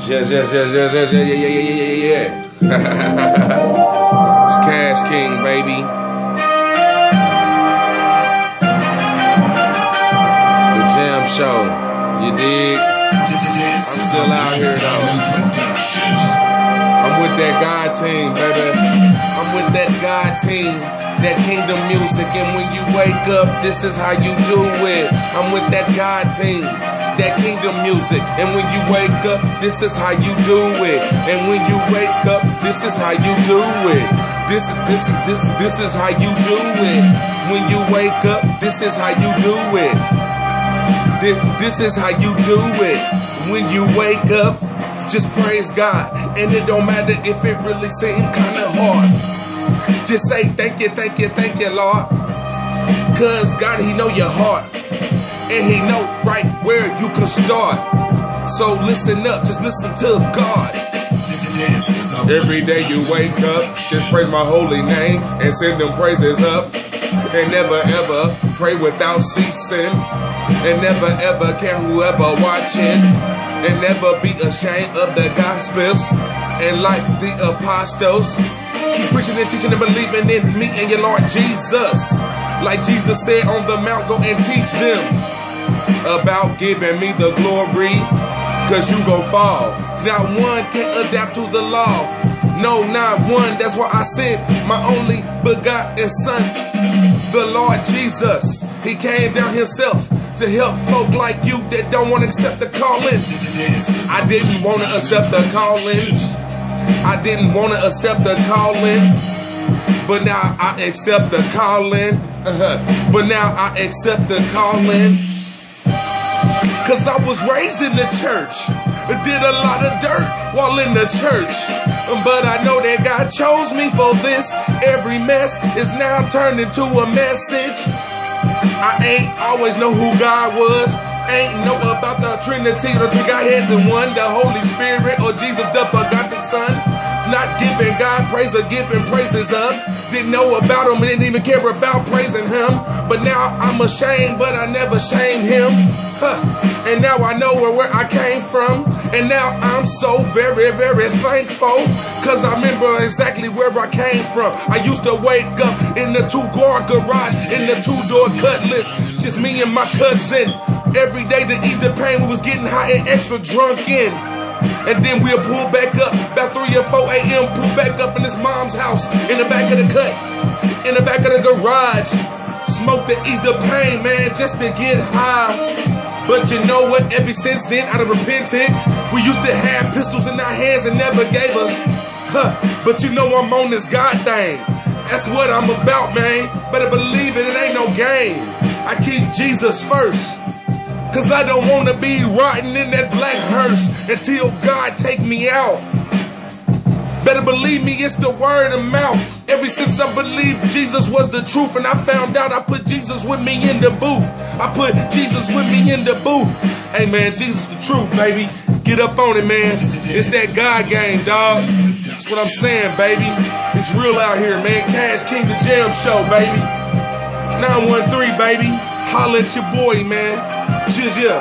Yeah. It's Cash King, baby. The Jam Show, you dig? I'm still out here though. I'm with that God team, baby. I'm with that God team, that Kingdom Music. And when you wake up, this is how you do it. I'm with that God team, that Kingdom Music. And when you wake up, this is how you do it. And when you wake up, this is how you do it. This is how you do it. When you wake up, this is how you do it. This is how you do it. When you wake up, just praise God. And it don't matter if it really seems kind of hard. Just say thank you, Lord. Cause God, He know your heart. And He know right where you can start. So listen up, just listen to God. Every day you wake up, just praise my holy name and send them praises up. And never ever pray without ceasing. And never ever care whoever watching. And never be ashamed of the gospels. And like the apostles, keep preaching and teaching and believing in me and your Lord Jesus. Like Jesus said on the mount, go and teach them about giving me the glory. Cause you gon' fall. Not one can adapt to the law. No, not one. That's why I sent my only begotten son, the Lord Jesus. He came down himself to help folk like you that don't want to accept the calling. I didn't want to accept the calling. I didn't want to accept the calling. But now I accept the calling. But now I accept the calling. Cause I was raised in the church. Did a lot of dirt while in the church. But I know that God chose me for this. Every mess is now turned into a message. I ain't always know who God was. Ain't know about the Trinity, the three Godheads in one, the Holy Spirit or Jesus the forgotten Son. Not giving God praise or giving praises up. Didn't know about him and didn't even care about praising him. But now I'm ashamed, but I never shamed him. And now I know where I came from. And now I'm so very, very thankful. Cause I remember exactly where I came from. I used to wake up in the two-car garage, in the two-door cutlass. Just me and my cousin. Every day to ease the pain, we was getting high and extra drunk in. And then we'll pull back up, about 3 or 4 a.m., pull back up in his mom's house, in the back of the cut, in the back of the garage. Smoke to ease the pain, man, just to get high. But you know what, ever since then, I done repented. We used to have pistols in our hands and never gave us. But you know I'm on this God thing. That's what I'm about, man. Better believe it ain't no game. I keep Jesus first. Cause I don't want to be riding in that black hearse until God take me out. Better believe me, it's the word of mouth. Ever since I believed Jesus was the truth and I found out, I put Jesus with me in the booth. I put Jesus with me in the booth. Hey man, Jesus the truth, baby. Get up on it, man. It's that God game, dog. That's what I'm saying, baby. It's real out here, man. Cash King, the Jam Show, baby. 913, baby. Holla at your boy, man. Yeah.